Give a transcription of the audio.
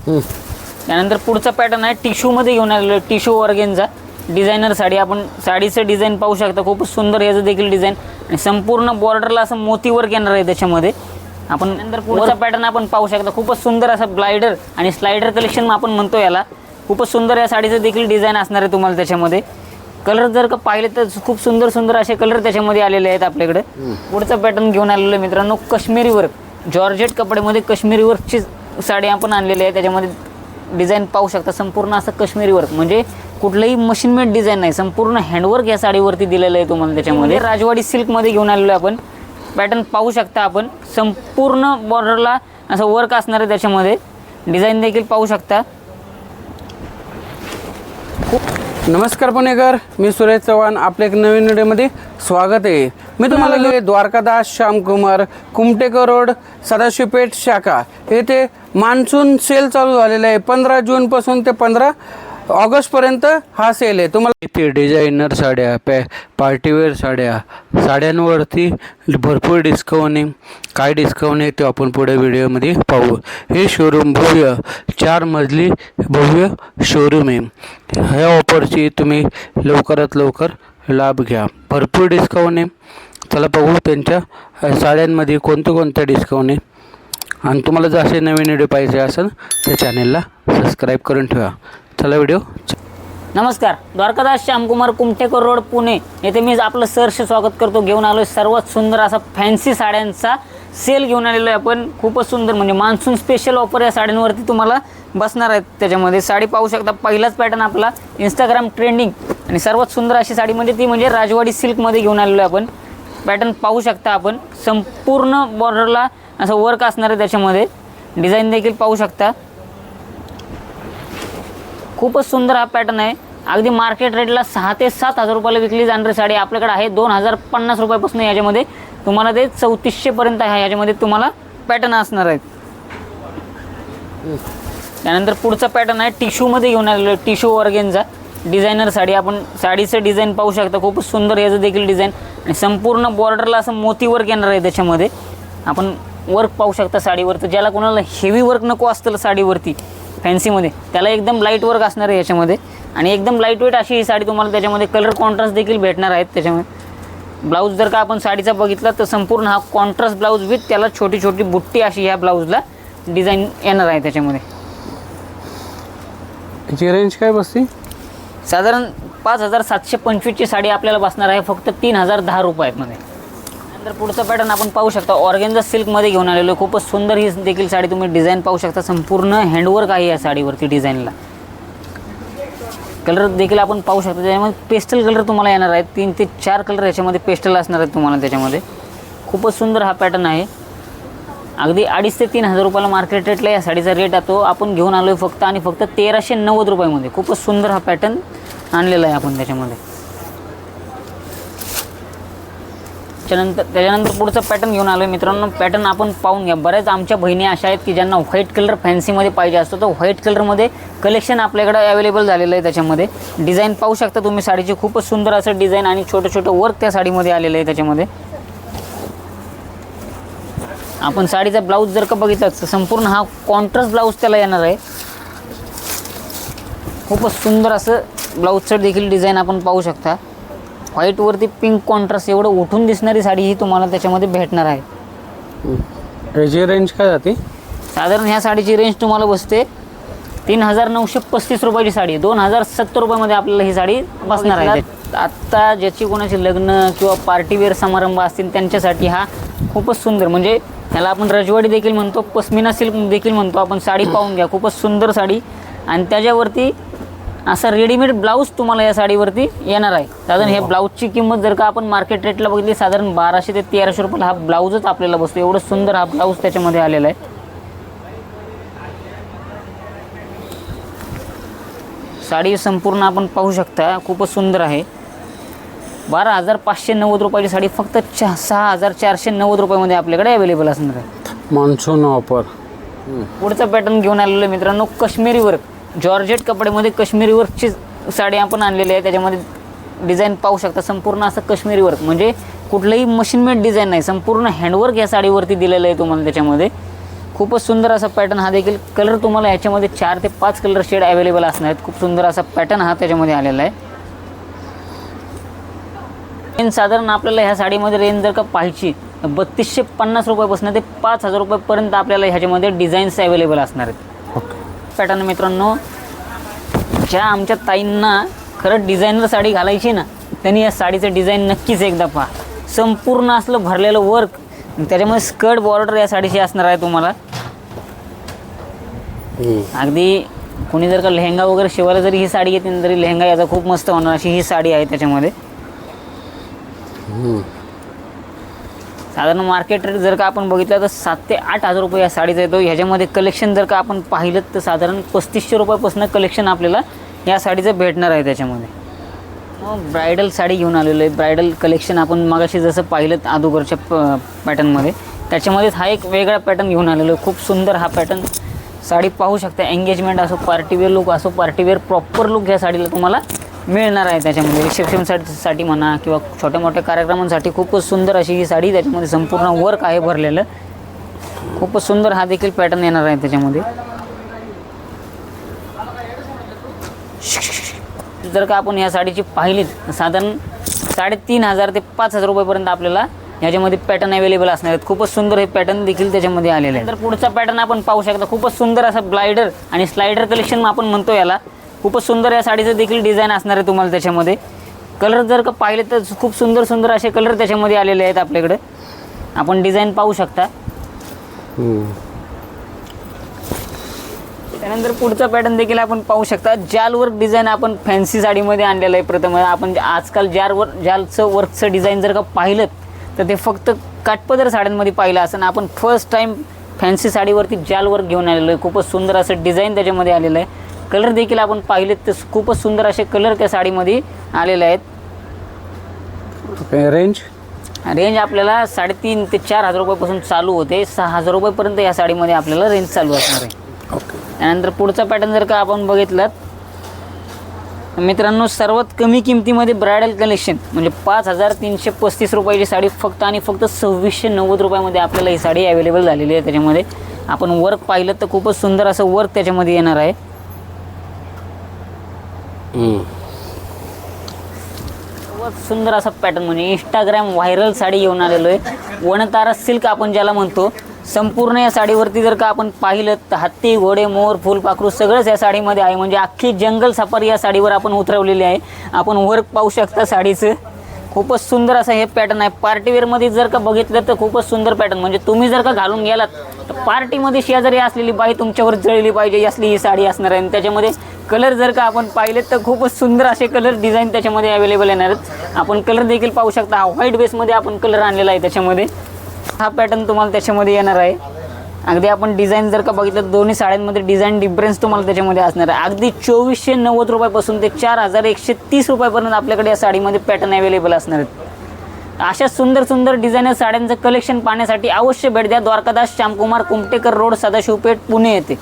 त्यानंतर पुढचा पॅटर्न आहे टिश्यूमध्ये घेऊन आलेलो, टिश्यू ऑर्गेन्झा डिझायनर साडी. आपण साडीचं डिझाईन पाहू शकता, खूपच सुंदर याचं देखील डिझाईन आणि संपूर्ण बॉर्डरला असं मोती वर्क येणार आहे त्याच्यामध्ये. आपण नंतर पुढचा पॅटर्न आपण पाहू शकता, खूपच सुंदर असं ब्लायडर आणि स्लायडर कलेक्शन आपण म्हणतो याला. खूपच सुंदर या साडीचं देखील डिझाईन असणार आहे तुम्हाला त्याच्यामध्ये. कलर जर का पाहिले तर खूप सुंदर सुंदर असे कलर त्याच्यामध्ये आलेले आहेत आपल्याकडे. पुढचा पॅटर्न घेऊन आलेलो आहे मित्रांनो, काश्मीरी वर्क जॉर्जेट कपड्यामध्ये काश्मीरी वर्कची साडी आपण आणलेली आहे. त्याच्यामध्ये डिझाईन पाहू शकता, संपूर्ण असं काश्मीरी वर्क, म्हणजे कुठलंही मशीन मेड डिझाईन नाही, संपूर्ण हँडवर्क या साडीवरती दिलेलं आहे तुम्हाला त्याच्यामध्ये. राजवाडी सिल्कमध्ये घेऊन आलेलो आहे आपण. पॅटर्न पाहू शकता आपण, संपूर्ण बॉर्डरला असं वर्क असणार आहे त्याच्यामध्ये. डिझाईन देखील पाहू शकता. नमस्कार पुणेकर, मी सुरेश चव्हाण. आपल्या एक नवीन व्हिडिओमध्ये स्वागत आहे. मी तुम्हाला द्वारकादास श्यामकुमार, कुमटेकर रोड, सदाशिवपेठ शाखा येथे मान्सून सेल चालू झालेला आहे. 15 जूनपासून ते 15 ऑगस्टपर्यंत हा सेल आहे. तुम्हाला इथे डिझायनर साड्या, पार्टीवेअर साड्यांवरती भरपूर डिस्काउंट आहे. काय डिस्काउंट आहे ते आपण पुढे व्हिडिओमध्ये पाहू. हे शोरूम भव्य 4 मजली भव्य शोरूम आहे. ह्या ऑफरची तुम्ही लवकरात लवकर लाभ घ्या. भरपूर डिस्काउंट आहे. चला बघू त्यांच्या साड्यांमध्ये कोणत्या डिस्काउंट आहे. आणि तुम्हाला जर असे नवीन व्हिडिओ पाहिजे असेल तर चॅनलला सबस्क्राईब करून ठेवा. चला व्हिडिओ. नमस्कार, द्वारकादास श्यामकुमार, कुमटेकर रोड, पुणे येथे मी आपलं सहर्ष स्वागत करतो. घेऊन आलो सर्वात सुंदर असा फॅन्सी साड्यांचा सेल घेऊन आलेलो आहे आपण. खूपच सुंदर, म्हणजे मान्सून स्पेशल ऑफर या साड्यांवरती तुम्हाला बसणार आहेत. त्याच्यामध्ये साडी पाहू शकता. पहिलाच पॅटर्न आपला इंस्टाग्राम ट्रेंडिंग आणि सर्वात सुंदर अशी साडी म्हणजे राजवाडी सिल्कमध्ये घेऊन आलेलो आहे आपण. पॅटर्न पाहू शकता आपण, संपूर्ण बॉर्डरला असं वर्क असणार आहे त्याच्यामध्ये. डिझाईन देखील पाहू शकता. खूपच सुंदर हा पॅटर्न आहे. अगदी मार्केट रेटला 6 ते 7 हजार रुपयाला विकली जाणारी साडी आपल्याकडे आहे 2050 रुपयापासून. याच्यामध्ये तुम्हाला ते 3400पर्यंत आहे. याच्यामध्ये तुम्हाला पॅटर्न असणार आहेत. त्यानंतर पुढचा पॅटर्न आहे टिश्यूमध्ये घेऊन आलेलो, टिश्यू ऑर्गेन्झा डिझायनर साडी. आपण साडीचं डिझाईन पाहू शकता, खूपच सुंदर याचं देखील डिझाईन आणि संपूर्ण बॉर्डरला असं मोती वर्क येणार आहे त्याच्यामध्ये. आपण वर्क पाहू शकता साडीवरचं. ज्याला कोणाला हेवी वर्क नको असतं साडीवरती फॅन्सीमध्ये, त्याला एकदम लाईट वर्क असणार आहे याच्यामध्ये. आणि एकदम लाईट वेट अशी ही साडी तुम्हाला त्याच्यामध्ये कलर कॉन्ट्रास्ट देखील भेटणार आहेत त्याच्यामध्ये. ब्लाऊज जर का आपण साडीचा बघितला तर संपूर्ण हा कॉन्ट्रास्ट ब्लाऊज विथ त्याला छोटी छोटी बुट्टी अशी ह्या ब्लाऊजला डिझाईन येणार आहे त्याच्यामध्ये. याची रेंज काय बसते? साधारण 5725ची साडी आपल्याला बसणार आहे फक्त 3010 रुपयामध्ये. नंतर पुढचा पॅटर्न आपण पाहू शकता, ऑर्गेन्झा सिल्कमध्ये घेऊन आलेलो. खूपच सुंदर ही देखील साडी तुम्ही डिझाईन पाहू शकता. संपूर्ण हँडवर्क आहे या साडीवरती डिझाईनला. कलर देखील आपण पाहू शकता. त्याच्यामध्ये पेस्टल कलर तुम्हाला येणार आहेत. 3 ते 4 कलर याच्यामध्ये पेस्टल असणार आहेत तुम्हाला त्याच्यामध्ये. खूपच सुंदर हा पॅटर्न आहे. अगदी 2,500 ते 3,000 रुपयाला मार्केट रेटला या साडीचा रेट आहे. तो आपण घेऊन आलो आहे फक्त आणि फक्त 1390 रुपयामध्ये. खूपच सुंदर हा पॅटर्न आणलेला आहे आपण त्याच्यामध्ये. त्याच्यानंतर पुढचा पॅटर्न घेऊन आलो आहे मित्रांनो. पॅटर्न आपण पाहून घ्या. बऱ्याच आमच्या बहिणी अशा आहेत की ज्यांना व्हाईट कलर फॅन्सीमध्ये पाहिजे असतो, तर व्हाईट कलरमध्ये कलेक्शन आपल्याकडे अवेलेबल झालेलं आहे त्याच्यामध्ये. डिझाईन पाहू शकता तुम्ही साडीचे. खूपच सुंदर असं डिझाईन आणि छोटं छोटं वर्क त्या साडीमध्ये आलेलं आहे त्याच्यामध्ये. आपण साडीचा ब्लाऊज जर का बघितला तर संपूर्ण हा कॉन्ट्रास्ट ब्लाऊज त्याला येणार आहे. खूपच सुंदर असं ब्लाऊजचं देखील डिझाईन आपण पाहू शकता. व्हाईटवरती पिंक कॉन्ट्रास्ट एवढं उठून दिसणारी साडी ही तुम्हाला त्याच्यामध्ये भेटणार आहे. याची रेंज काय जाते? साधारण ह्या साडीची रेंज तुम्हाला बसते 3935 रुपयाची साडी आहे. 2070 रुपयामध्ये आपल्याला ही साडी बसणार आहे. आत्ता ज्याची कोणाची लग्न किंवा पार्टीवेअर समारंभ असतील त्यांच्यासाठी हा खूपच सुंदर, म्हणजे ह्याला आपण रजवाडी देखील म्हणतो, पश्मिना सिल्क देखील म्हणतो आपण. साडी पाहून घ्या, खूपच सुंदर साडी. आणि त्याच्यावरती असा रेडीमेड ब्लाऊज तुम्हाला या साडीवरती येणार आहे. साधारण हे ब्लाऊजची किंमत जर का आपण मार्केट रेटला बघितली साधारण 1200 ते 1300 रुपयाला हा ब्लाऊजच आपल्याला बसतो. एवढं सुंदर हा ब्लाऊज त्याच्यामध्ये आलेला आहे. साडी संपूर्ण आपण पाहू शकता, खूपच सुंदर आहे. 12,590 रुपयाची साडी फक्त 6,490 रुपयामध्ये आपल्याकडे अवेलेबल असणार आहे. Monsoon offer. पुढचा पॅटर्न घेऊन आलेलो आहे मित्रांनो, काश्मीरी वर्क जॉर्जेट कपड्यामध्ये काश्मीरी वर्कची साडी आपण आणलेली आहे. त्याच्यामध्ये डिझाईन पाहू शकता. संपूर्ण असं काश्मीरी वर्क, म्हणजे कुठलंही मशीन मेड डिझाईन नाही, संपूर्ण हँडवर्क या साडीवरती दिलेलं आहे तुम्हाला त्याच्यामध्ये. खूपच सुंदर असा पॅटर्न हा देखील. कलर तुम्हाला ह्याच्यामध्ये 4 ते 5 कलर शेड अवेलेबल असणार आहेत. खूप सुंदर असा पॅटर्न हा त्याच्यामध्ये आलेला आहे. रेंज साधारण आपल्याला ह्या साडीमध्ये रेंज जर का पाहायची 3250 रुपयापासून ते 5000 रुपयापर्यंत आपल्याला ह्याच्यामध्ये डिझाईन्स अवेलेबल असणार आहेत. ओके. पॅटर्न मित्रांनो, ज्या आमच्या ताईंना खरं डिझायनर साडी घालायची ना, त्यांनी या साडीचं डिझाईन नक्कीच एकदा पहा. संपूर्ण असलं भरलेलं वर्क, त्याच्यामध्ये स्कर्ट बॉर्डर या साडीची असणार आहे तुम्हाला. अगदी कोणी जर का लेहंगा वगैरे शिवायला जरी ही साडी येते तरी लेहंगा याचा खूप मस्त होणार अशी ही साडी आहे त्याच्यामध्ये. साधारण मार्केट रेट जर का आपण बघितलं तर 7 ते 8 हजार रुपये या साडीचा येतो. ह्याच्यामध्ये कलेक्शन जर का आपण पाहिलं तर साधारण 3500 रुपयापासून कलेक्शन आपल्याला या साडीचं भेटणार आहे त्याच्यामध्ये. मग ब्रायडल साडी घेऊन आलेलो आहे. ब्रायडल कलेक्शन आपण मगाशी जसं पाहिलं अगोदरच्या पॅटर्नमध्ये, त्याच्यामध्येच हा एक वेगळा पॅटर्न घेऊन आलेलो आहे. खूप सुंदर हा पॅटर्न साडी पाहू शकता. एंगेजमेंट असो, पार्टीवेअर लुक असो, पार्टीवेअर प्रॉपर लुक ह्या साडीला तुम्हाला मिळणार आहे त्याच्यामध्ये. रिसेप्शनसाठी म्हणा किंवा छोट्या मोठ्या कार्यक्रमांसाठी खूपच सुंदर अशी ही साडी. त्याच्यामध्ये संपूर्ण वर्क आहे भरलेलं. खूपच सुंदर हा देखील पॅटर्न येणार आहे त्याच्यामध्ये. जर का आपण या साडीची पाहिली साधारण 3500 ते 5000 रुपयापर्यंत आपल्याला ह्याच्यामध्ये पॅटर्न अवेलेबल असणार आहेत. खूपच सुंदर हे पॅटर्न देखील त्याच्यामध्ये आलेले आहे. तर पुढचा पॅटर्न आपण पाहू शकता. खूपच सुंदर असा ब्लायडर आणि स्लायडर कलेक्शन आपण म्हणतो याला. खूपच सुंदर या साडीचं देखील डिझाईन असणार आहे तुम्हाला त्याच्यामध्ये. कलर जर का पाहिले तर खूप सुंदर सुंदर असे कलर त्याच्यामध्ये आलेले आहेत आपल्याकडे. आपण डिझाईन पाहू शकता. त्यानंतर पुढचा पॅटर्न देखील आपण पाहू शकता. जाल वर्क डिझाईन आपण फॅन्सी साडीमध्ये आणलेलं आहे. प्रथम आपण आजकाल जालचं वर्कचं डिझाईन जर का पाहिलं तर ते फक्त काठपदर साड्यांमध्ये पाहिलं असं. आपण फर्स्ट टाईम फॅन्सी साडीवरती जाल वर्क घेऊन आलेलो आहे. खूपच सुंदर असं डिझाईन त्याच्यामध्ये आलेलं आहे. कलर देखील आपण पाहिलेत तर खूपच सुंदर असे कलर त्या साडीमध्ये आलेले आहेत. रेंज आपल्याला 3.5 ते 4 हजार रुपयापासून चालू होते. 6,000 रुपयापर्यंत या साडीमध्ये आपल्याला रेंज चालू असणार आहे. त्यानंतर पुढचा पॅटर्न जर का आपण बघितलं मित्रांनो, सर्वात कमी किमतीमध्ये ब्रायडल कलेक्शन म्हणजे 5335 रुपयाची साडी फक्त आणि फक्त 2690 रुपयामध्ये आपल्याला ही साडी अवेलेबल झालेली आहे. त्याच्यामध्ये आपण वर्क पाहिलं तर खूपच सुंदर असं वर्क त्याच्यामध्ये येणार आहे. सुंदर असा पॅटर्न म्हणजे इंस्टाग्राम व्हायरल साडी घेऊन आलेलो आहे. वनतारा सिल्क आपण ज्याला म्हणतो. संपूर्ण या साडीवरती जर का आपण पाहिलं तर हत्ती, घोडे, मोर, फुलपाखरू सगळंच या साडीमध्ये आहे. म्हणजे अख्खी जंगल सफारी या साडीवर आपण उतरवलेली आहे. आपण वर्क पाहू शकता साडीचं. खूपच सुंदर असं हे पॅटर्न आहे. पार्टीवेअरमध्ये जर का बघितलं तर खूपच सुंदर पॅटर्न म्हणजे तुम्ही जर का घालून गेलात तर पार्टीमध्ये शेजारी असलेली बाई तुमच्यावर जळली पाहिजे असली ही साडी असणार आहे. आणि त्याच्यामध्ये कलर जर का आपण पाहिलेत तर खूपच सुंदर असे कलर डिझाईन त्याच्यामध्ये अवेलेबल येणार आहेत. आपण कलर देखील पाहू शकता. हा व्हाईट बेसमध्ये आपण कलर आणलेला आहे त्याच्यामध्ये. हा पॅटर्न तुम्हाला त्याच्यामध्ये येणार आहे. अगदी आपण डिझाईन जर का बघितलं तर दोन्ही साड्यांमध्ये डिझाईन डिफरन्स तुम्हाला त्याच्यामध्ये असणार आहे. अगदी 2490 रुपयापासून ते 4130 रुपयापर्यंत आपल्याकडे या साडीमध्ये पॅटर्न अवेलेबल असणार आहेत. अशा सुंदर सुंदर डिझायनर साड्यांचं कलेक्शन पाहण्यासाठी अवश्य भेट द्या. द्वारकादास श्यामकुमार कुमटेकर रोड, सदाशिवपेठ, पुणे येथे.